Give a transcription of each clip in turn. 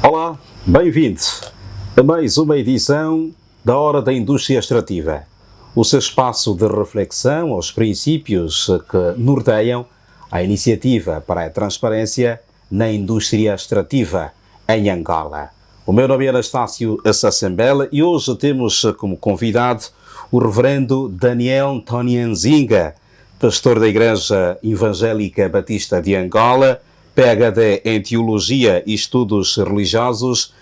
Olá, bem-vindo a mais uma edição da Hora da Indústria Extrativa, o seu espaço de reflexão aos princípios que norteiam a iniciativa para a transparência na indústria extrativa em Angola. O meu nome é Anastácio Sassembela e hoje temos como convidado o reverendo Daniel Tonianzinga, pastor da Igreja Evangélica Batista de Angola, PhD em Teologia e Estudos Religiosos,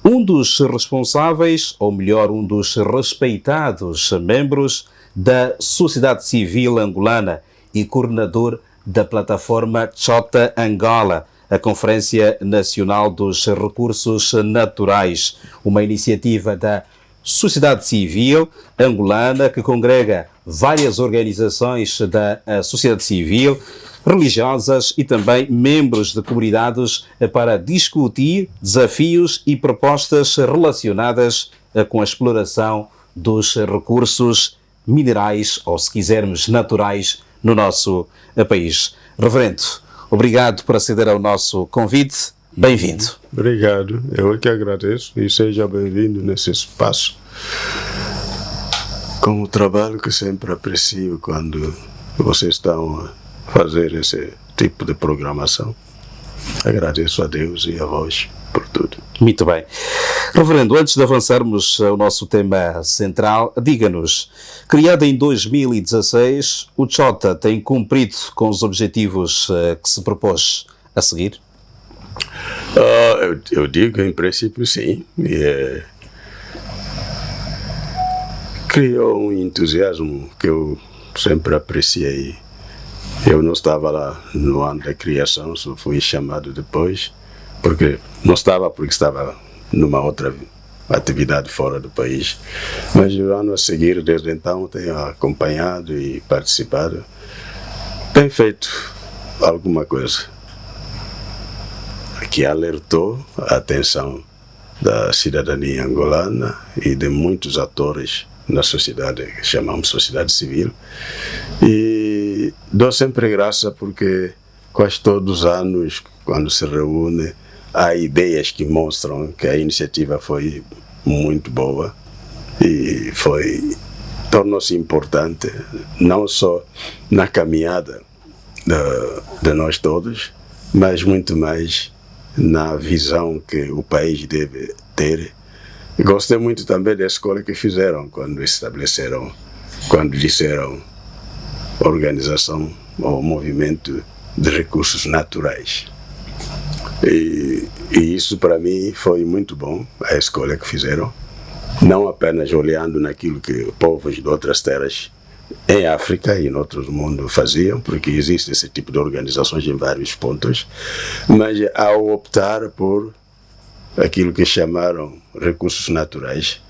um dos responsáveis, ou melhor, um dos respeitados membros da sociedade civil angolana e coordenador da plataforma Chota Angola, a Conferência Nacional dos Recursos Naturais, uma iniciativa da sociedade civil angolana que congrega várias organizações da sociedade civil, religiosas e também membros de comunidades para discutir desafios e propostas relacionadas com a exploração dos recursos minerais, ou se quisermos, naturais, no nosso país. Reverendo, obrigado por aceder ao nosso convite. Bem-vindo. Obrigado, eu que agradeço e seja bem-vindo nesse espaço. Com o trabalho que sempre aprecio quando vocês estão a fazer esse tipo de programação. Agradeço a Deus e a vós por tudo. Muito bem. Reverendo, antes de avançarmos ao nosso tema central, diga-nos, criado em 2016, o Chota tem cumprido com os objetivos que se propôs a seguir? Eu digo, em princípio, sim. Criou um entusiasmo que eu sempre apreciei. Eu não estava lá no ano da criação, só fui chamado depois, porque estava numa outra atividade fora do país. Mas o ano a seguir, desde então, tenho acompanhado e participado. Tenho feito alguma coisa que alertou a atenção da cidadania angolana e de muitos atores na sociedade, que chamamos sociedade civil. E dou sempre graça porque quase todos os anos, quando se reúne, há ideias que mostram que a iniciativa foi muito boa e tornou-se importante, não só na caminhada de nós todos, mas muito mais na visão que o país deve ter. Gostei muito também da escolha que fizeram quando disseram organização ou movimento de recursos naturais. E isso para mim foi muito bom, a escolha que fizeram, não apenas olhando naquilo que povos de outras terras em África e em outros mundos faziam, porque existe esse tipo de organizações em vários pontos, mas ao optar por aquilo que chamaram recursos naturais,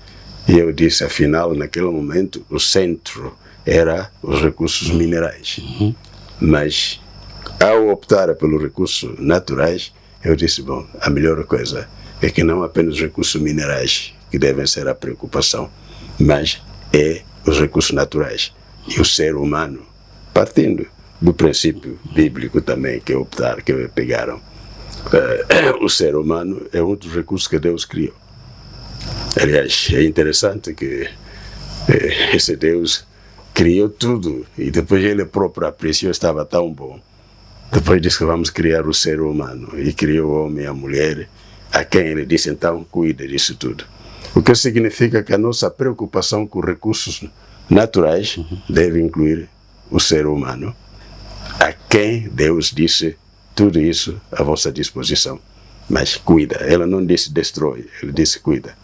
e eu disse, afinal, naquele momento, o centro era os recursos minerais. Mas ao optar pelos recursos naturais, eu disse, bom, a melhor coisa é que não apenas os recursos minerais que devem ser a preocupação, mas os recursos naturais. E o ser humano, partindo do princípio bíblico também que pegaram, o ser humano é um dos recursos que Deus criou. Aliás, é interessante que esse Deus criou tudo e depois ele próprio apreciou, estava tão bom. Depois disse que vamos criar o ser humano e criou o homem e a mulher, a quem ele disse, então, cuide disso tudo. O que significa que a nossa preocupação com recursos naturais deve incluir o ser humano, a quem Deus disse tudo isso à vossa disposição. Mas cuida, ela não disse destrói, ele disse cuida.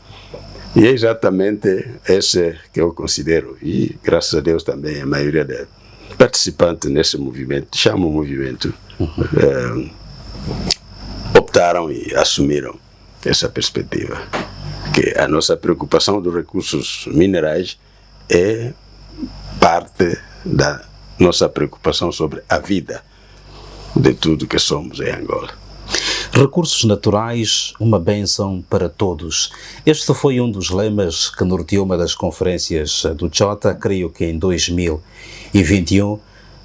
E é exatamente esse que eu considero, e graças a Deus também a maioria dos participantes nesse movimento, chamo o movimento, optaram e assumiram essa perspectiva, que a nossa preocupação dos recursos minerais é parte da nossa preocupação sobre a vida de tudo que somos em Angola. Recursos naturais, uma bênção para todos. Este foi um dos lemas que norteou uma das conferências do Chota, creio que em 2021.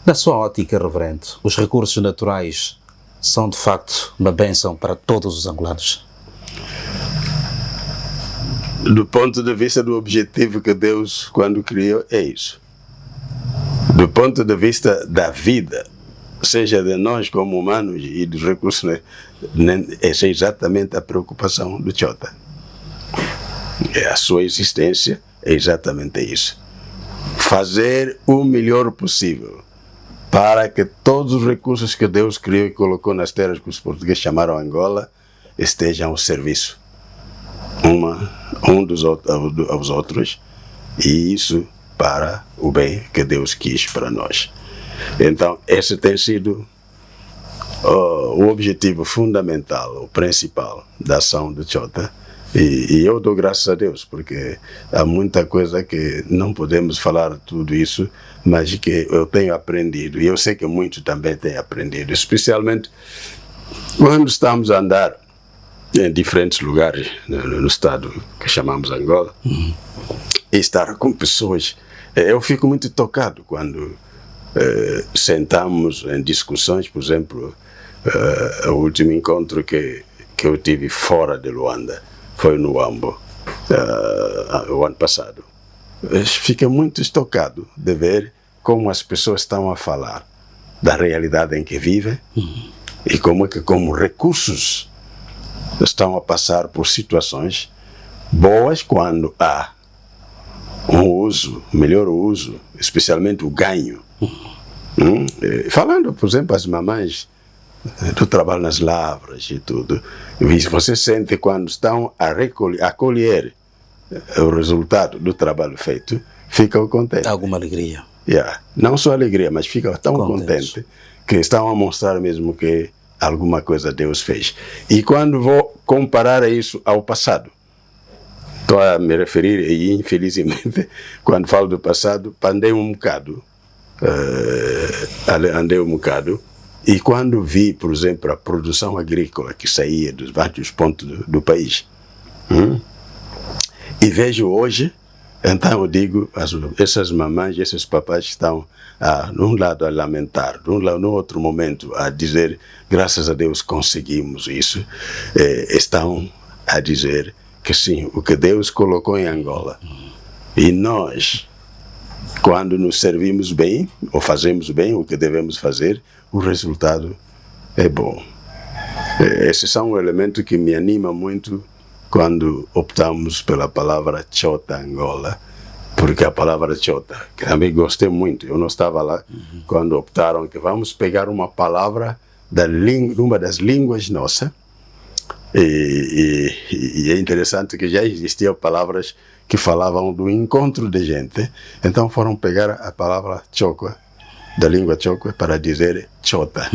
Na sua ótica, reverendo, os recursos naturais são de facto uma bênção para todos os angolanos? do ponto de vista do objetivo que Deus, quando criou, é isso. Do ponto de vista da vida, seja de nós como humanos e dos recursos, essa é exatamente a preocupação do Chota. A sua existência é exatamente isso. Fazer o melhor possível para que todos os recursos que Deus criou e colocou nas terras que os portugueses chamaram Angola estejam ao serviço aos outros, e isso para o bem que Deus quis para nós. Então, esse tem sido o objetivo fundamental, o principal da ação do Chota. E eu dou graças a Deus, porque há muita coisa que não podemos falar tudo isso, mas que eu tenho aprendido, e eu sei que muitos também têm aprendido, especialmente quando estamos a andar em diferentes lugares no estado que chamamos Angola, e estar com pessoas. Eu fico muito tocado quando sentamos em discussões, por exemplo, o último encontro que eu tive fora de Luanda foi no Huambo, o ano passado. Fiquei muito tocado de ver como as pessoas estão a falar da realidade em que vivem e como é que, como recursos, estão a passar por situações boas quando há um uso, melhor uso, especialmente o ganho. Falando, por exemplo, as mamães do trabalho nas lavras e tudo, você sente quando estão a colher o resultado do trabalho feito, ficam contentes. Alguma alegria. Não só alegria, mas ficam tão contentes que estão a mostrar mesmo que alguma coisa Deus fez. E quando vou comparar isso ao passado, estou a me referir, e infelizmente, quando falo do passado, andei um bocado, e quando vi, por exemplo, a produção agrícola que saía dos vários pontos do país, e vejo hoje, então eu digo, essas mamães, esses papais estão, num lado a lamentar, no outro momento a dizer, graças a Deus conseguimos isso, estão a dizer que sim, o que Deus colocou em Angola, e nós, quando nos servimos bem, ou fazemos bem o que devemos fazer, o resultado é bom. Esses são um elemento que me anima muito quando optamos pela palavra Chota Angola, porque a palavra Chota, que também gostei muito, eu não estava lá quando optaram que vamos pegar uma palavra de uma das línguas nossas, e é interessante que já existiam palavras que falavam do encontro de gente, então foram pegar a palavra Chokwe, da língua Chokwe, para dizer Chota.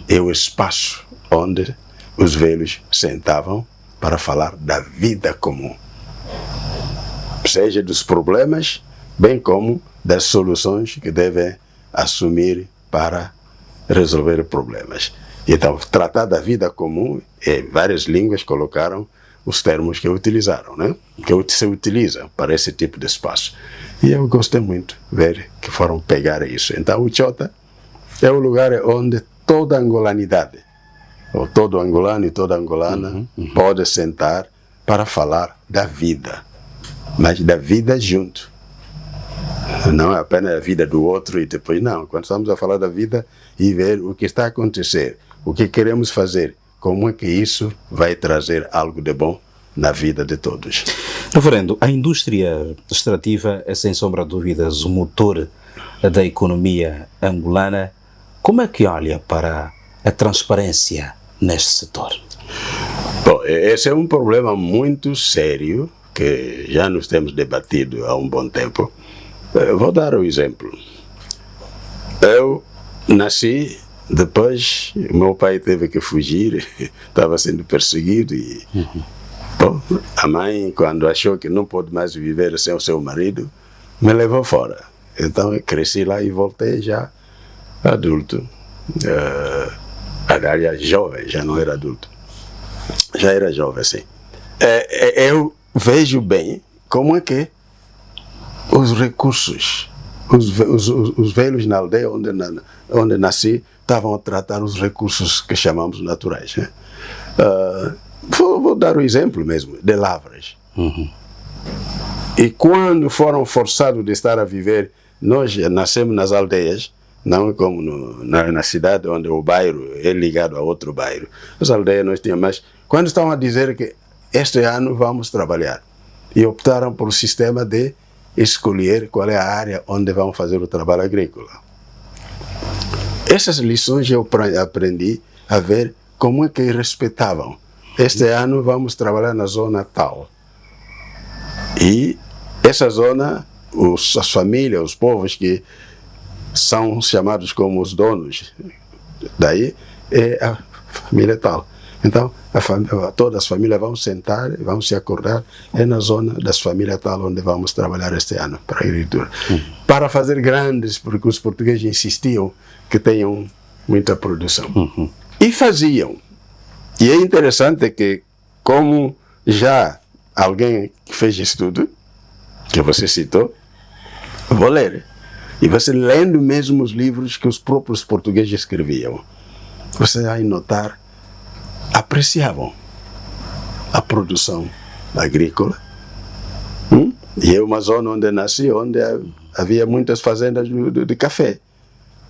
É o espaço onde os velhos sentavam para falar da vida comum, seja dos problemas, bem como das soluções que devem assumir para resolver problemas. Então, tratar da vida comum, várias línguas colocaram os termos que utilizaram, né? Que se utilizam para esse tipo de espaço. E eu gostei muito de ver que foram pegar isso. Então, o Chota é o lugar onde toda a angolanidade, ou todo angolano e toda angolana, pode sentar para falar da vida, mas da vida junto. Não é apenas a vida do outro e depois, não. Quando estamos a falar da vida e ver o que está a acontecer, o que queremos fazer, como é que isso vai trazer algo de bom na vida de todos. Reverendo, a indústria extrativa é sem sombra de dúvidas o motor da economia angolana. Como é que olha para a transparência neste setor? Bom, esse é um problema muito sério que já nos temos debatido há um bom tempo. Eu vou dar um exemplo. Eu nasci, depois meu pai teve que fugir, estava sendo perseguido e bom, a mãe, quando achou que não pôde mais viver sem o seu marido, me levou fora. Então eu cresci lá e voltei já adulto. Aliás, jovem, já não era adulto. Já era jovem, sim. Eu vejo bem como é que os recursos, os velhos na aldeia onde nasci, estavam a tratar os recursos que chamamos naturais, né? Vou dar o exemplo mesmo de lavras. E quando foram forçados de estar a viver, nós nascemos nas aldeias, não como na cidade onde o bairro é ligado a outro bairro. As aldeias nós tínhamos, mas quando estavam a dizer que este ano vamos trabalhar, e optaram por o sistema de escolher qual é a área onde vão fazer o trabalho agrícola. Essas lições eu aprendi a ver como é que respeitavam. Este ano vamos trabalhar na zona tal. E essa zona, as famílias, os povos que são chamados como os donos, daí é a família tal. Então, todas as famílias vão sentar, vão se acordar, é na zona das famílias tal onde vamos trabalhar este ano para a agricultura. Para fazer grandes, porque os portugueses insistiam que tenham muita produção. E faziam. E é interessante que, como já alguém que fez estudo, que você citou, vou ler. E você lendo mesmo os livros que os próprios portugueses escreviam, você vai notar, apreciavam a produção agrícola. E é uma zona onde nasci, onde havia muitas fazendas de café.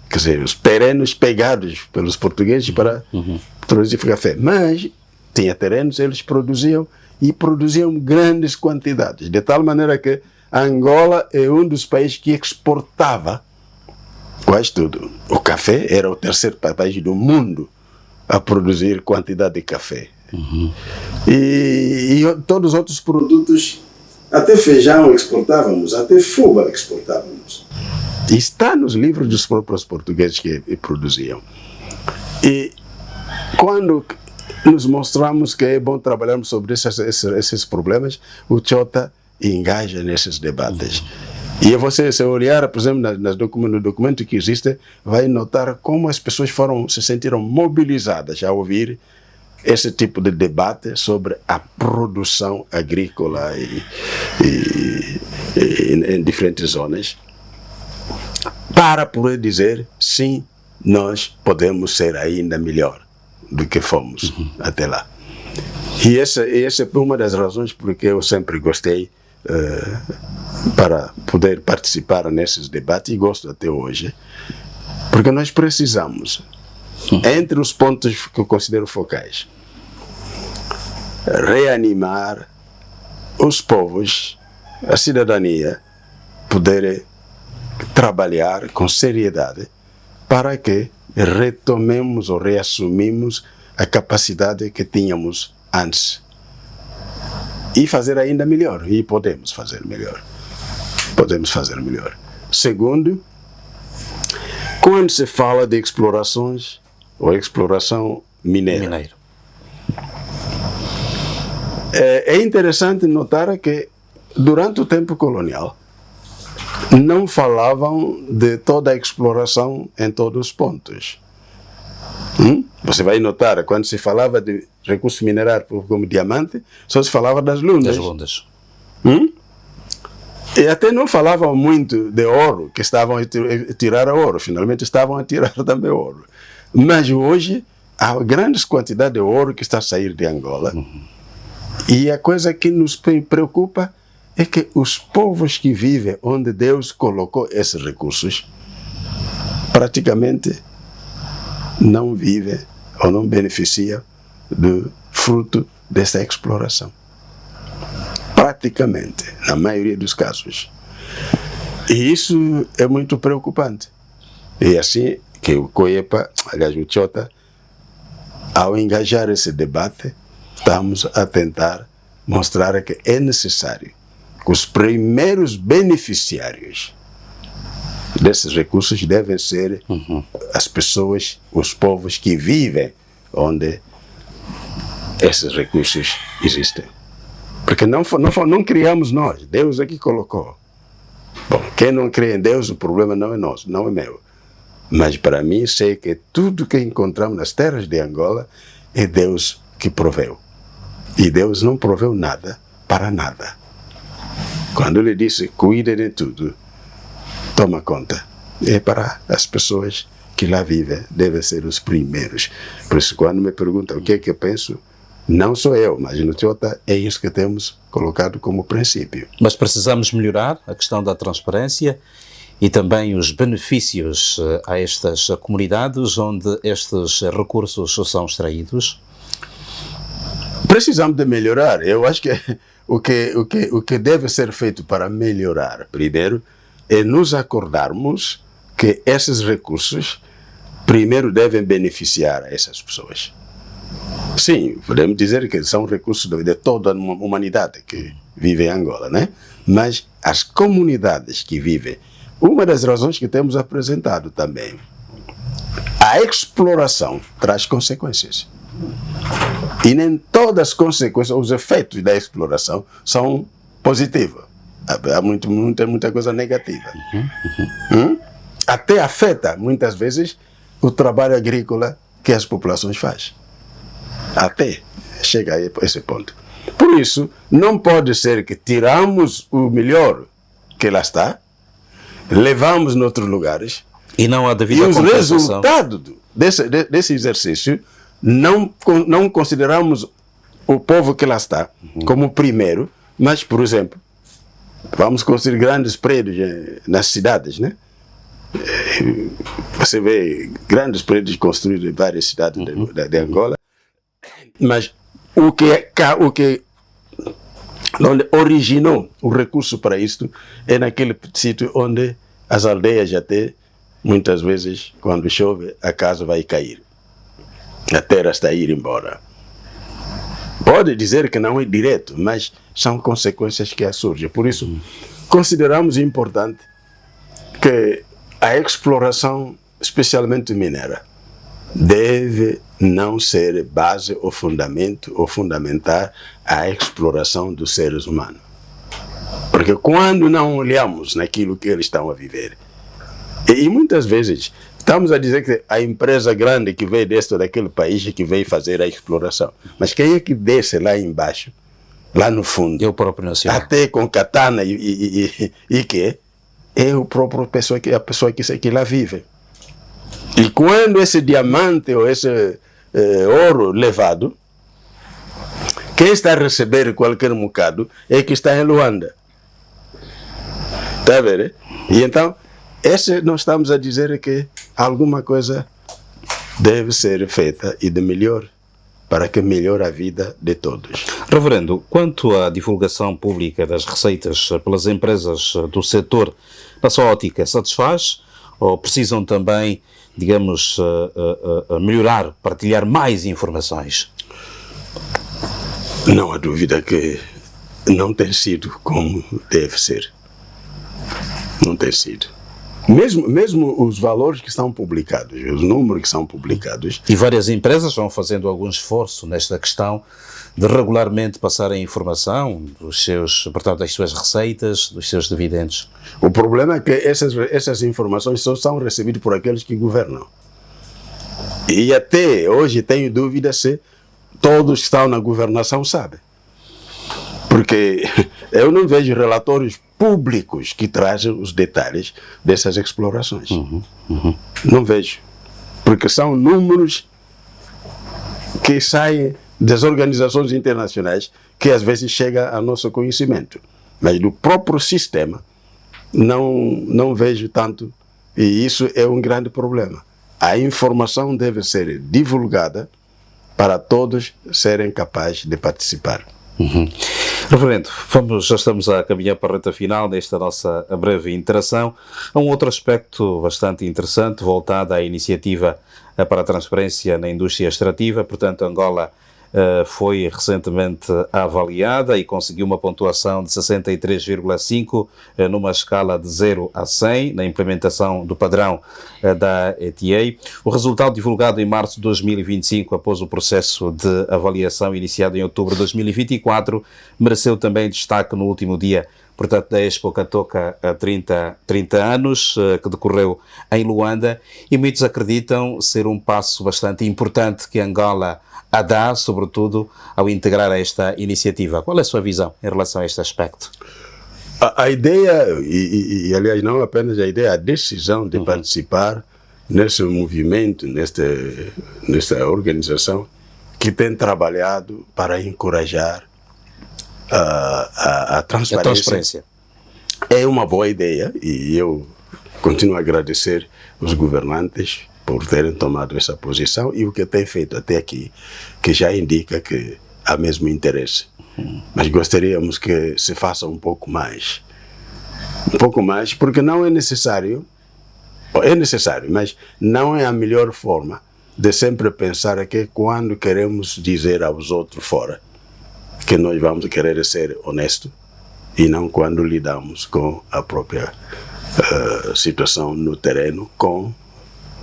Quer dizer, os terrenos pegados pelos portugueses para produzir café. Mas tinha terrenos, eles produziam e produziam grandes quantidades. De tal maneira que Angola é um dos países que exportava quase tudo. O café era o terceiro país do mundo a produzir quantidade de café. E todos os outros produtos, até feijão exportávamos, até fubá exportávamos. E está nos livros dos próprios portugueses que produziam. E quando nos mostramos que é bom trabalharmos sobre esses problemas, o Chota engaja nesses debates. E você, se olhar, por exemplo, no documento que existe, vai notar como as pessoas se sentiram mobilizadas ao ouvir esse tipo de debate sobre a produção agrícola em diferentes zonas, para poder dizer, sim, nós podemos ser ainda melhor do que fomos até lá. E essa é uma das razões porque eu sempre gostei para poder participar nesses debates, e gosto até hoje, porque nós precisamos, entre os pontos que eu considero focais, reanimar os povos, a cidadania, poder trabalhar com seriedade para que retomemos ou reassumimos a capacidade que tínhamos antes. E fazer ainda melhor. E podemos fazer melhor. Podemos fazer melhor. Segundo, quando se fala de explorações ou exploração mineira. É interessante notar que durante o tempo colonial não falavam de toda a exploração em todos os pontos. Você vai notar, quando se falava de recursos minerários como diamante, só se falava das lunas. E até não falavam muito de ouro, que estavam a tirar ouro, finalmente estavam a tirar também ouro. Mas hoje há grandes quantidades de ouro que está a sair de Angola. E a coisa que nos preocupa é que os povos que vivem onde Deus colocou esses recursos, praticamente não vivem ou não beneficiam do fruto dessa exploração. Praticamente, na maioria dos casos. E isso é muito preocupante. E assim que o COEPA, aliás o Chota, ao engajar esse debate, estamos a tentar mostrar que é necessário que os primeiros beneficiários desses recursos devem ser as pessoas, os povos que vivem onde esses recursos existem. Porque não criamos nós, Deus é que colocou. Bom, quem não crê em Deus, o problema não é nosso, não é meu. Mas para mim, sei que tudo que encontramos nas terras de Angola é Deus que proveu. E Deus não proveu nada para nada. Quando Ele disse, cuide de tudo, toma conta. É para as pessoas que lá vivem, devem ser os primeiros. Por isso, quando me perguntam o que é que eu penso, Não sou eu, mas no Toyota é isso que temos colocado como princípio. Mas precisamos melhorar a questão da transparência e também os benefícios a estas comunidades onde estes recursos são extraídos? Precisamos de melhorar. Eu acho que o que deve ser feito para melhorar, primeiro, é nos acordarmos que esses recursos, primeiro, devem beneficiar essas pessoas. Sim, podemos dizer que são recursos de toda a humanidade que vive em Angola, né? Mas as comunidades que vivem, uma das razões que temos apresentado também, a exploração traz consequências. E nem todas as consequências, os efeitos da exploração são positivos. Há muita coisa negativa. Até afeta, muitas vezes, o trabalho agrícola que as populações fazem. Até chega a esse ponto. Por isso, não pode ser que tiramos o melhor que lá está, levamos em outros lugares, e não há devida e os compensação. resultados desse exercício não consideramos o povo que lá está como primeiro, mas, por exemplo, vamos construir grandes prédios nas cidades, né? Você vê grandes prédios construídos em várias cidades de Angola, mas onde originou o recurso para isto é naquele sítio onde as aldeias até, muitas vezes, quando chove, a casa vai cair. A terra está a ir embora. Pode dizer que não é direto, mas são consequências que surgem. Por isso, consideramos importante que a exploração, especialmente mineira, deve não ser base ou fundamento ou fundamentar a exploração dos seres humanos. Porque quando não olhamos naquilo que eles estão a viver, e muitas vezes estamos a dizer que a empresa grande que veio deste ou daquele país é que veio fazer a exploração, mas quem é que desce lá embaixo, lá no fundo, Eu próprio nacional. até com katana e que é a pessoa que lá vive. E quando esse diamante ou esse ouro levado, quem está a receber qualquer bocado é que está em Luanda. Está a ver? E então, nós estamos a dizer que alguma coisa deve ser feita e de melhor, para que melhore a vida de todos. Reverendo, quanto à divulgação pública das receitas pelas empresas do setor, na sua ótica, satisfaz ou precisam também, digamos, melhorar, partilhar mais informações? Não há dúvida que não tem sido como deve ser. Não tem sido. Mesmo os valores que são publicados, os números que são publicados. E várias empresas vão fazendo algum esforço nesta questão de regularmente passar a informação dos seus, portanto, das suas receitas, dos seus dividendos. O problema é que essas informações só são recebidas por aqueles que governam. E até hoje tenho dúvida se todos que estão na governação sabem. Porque eu não vejo relatórios públicos que trazem os detalhes dessas explorações. Não vejo. Porque são números que saem das organizações internacionais que às vezes chegam ao nosso conhecimento. Mas do próprio sistema não vejo tanto, e isso é um grande problema. A informação deve ser divulgada para todos serem capazes de participar. Reverendo, já estamos a caminhar para a reta final desta nossa breve interação. Há um outro aspecto bastante interessante voltado à iniciativa para a transparência na indústria extrativa. Portanto, Angola foi recentemente avaliada e conseguiu uma pontuação de 63,5 numa escala de 0 a 100 na implementação do padrão da ETA. O resultado divulgado em março de 2025, após o processo de avaliação iniciado em outubro de 2024, mereceu também destaque no último dia, portanto, da Expo Catoca há 30 anos, que decorreu em Luanda, e muitos acreditam ser um passo bastante importante que Angola a dar, sobretudo, ao integrar esta iniciativa. Qual é a sua visão em relação a este aspecto? A ideia, e aliás não apenas a ideia, a decisão de participar nesse movimento, nesta organização, que tem trabalhado para encorajar a transparência. É uma boa ideia e eu continuo a agradecer os governantes por terem tomado essa posição e o que tem feito até aqui, que já indica que há mesmo interesse. Mas gostaríamos que se faça um pouco mais, porque não é necessário, mas não é a melhor forma de sempre pensar que quando queremos dizer aos outros fora que nós vamos querer ser honestos e não quando lidamos com a própria situação no terreno com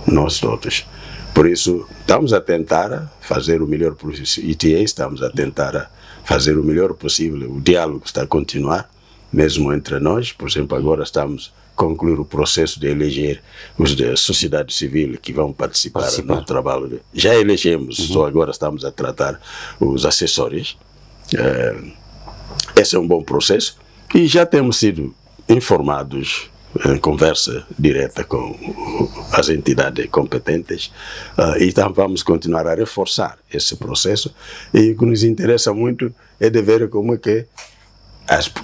nós todos. Por isso, estamos a tentar fazer o melhor para os ETA, estamos a tentar fazer o melhor possível, o diálogo está a continuar, mesmo entre nós. Por exemplo, agora estamos a concluir o processo de eleger os da sociedade civil que vão participar no trabalho. Já elegemos, só agora estamos a tratar os assessores. Esse é um bom processo e já temos sido informados em conversa direta com as entidades competentes e então vamos continuar a reforçar esse processo e o que nos interessa muito é de ver como é que,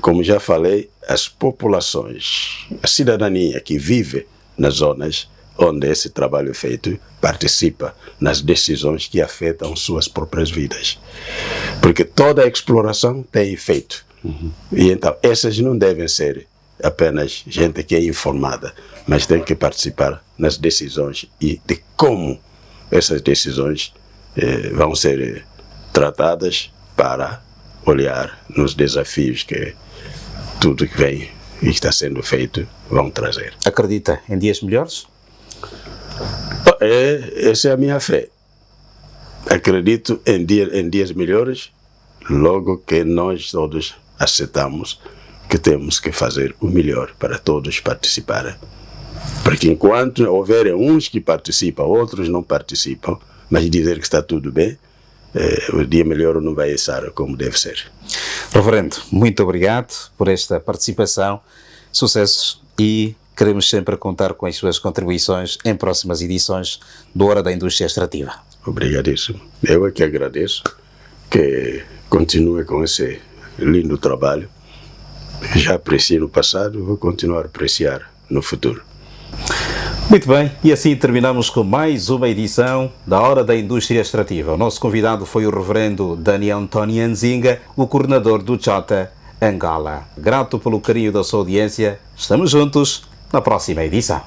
como já falei, as populações, a cidadania que vive nas zonas onde esse trabalho é feito, participa nas decisões que afetam suas próprias vidas. Porque toda a exploração tem efeito. E então, essas não devem ser apenas gente que é informada, mas tem que participar nas decisões e de como essas decisões vão ser tratadas para olhar nos desafios que tudo que vem e está sendo feito vão trazer. Acredita em dias melhores? Essa é a minha fé. Acredito em dias melhores, logo que nós todos aceitamos que temos que fazer o melhor para todos participarem. Porque enquanto houverem uns que participam, outros não participam, mas dizer que está tudo bem, o dia melhor não vai estar como deve ser. Reverendo, muito obrigado por esta participação, sucessos e queremos sempre contar com as suas contribuições em próximas edições do Hora da Indústria Extrativa. Obrigadíssimo. Eu é que agradeço que continue com esse lindo trabalho. Já apreciei no passado, vou continuar a apreciar no futuro. Muito bem, e assim terminamos com mais uma edição da Hora da Indústria Extrativa. O nosso convidado foi o reverendo Daniel António Nzinga, o coordenador do Chota Angola. Grato pelo carinho da sua audiência, estamos juntos na próxima edição.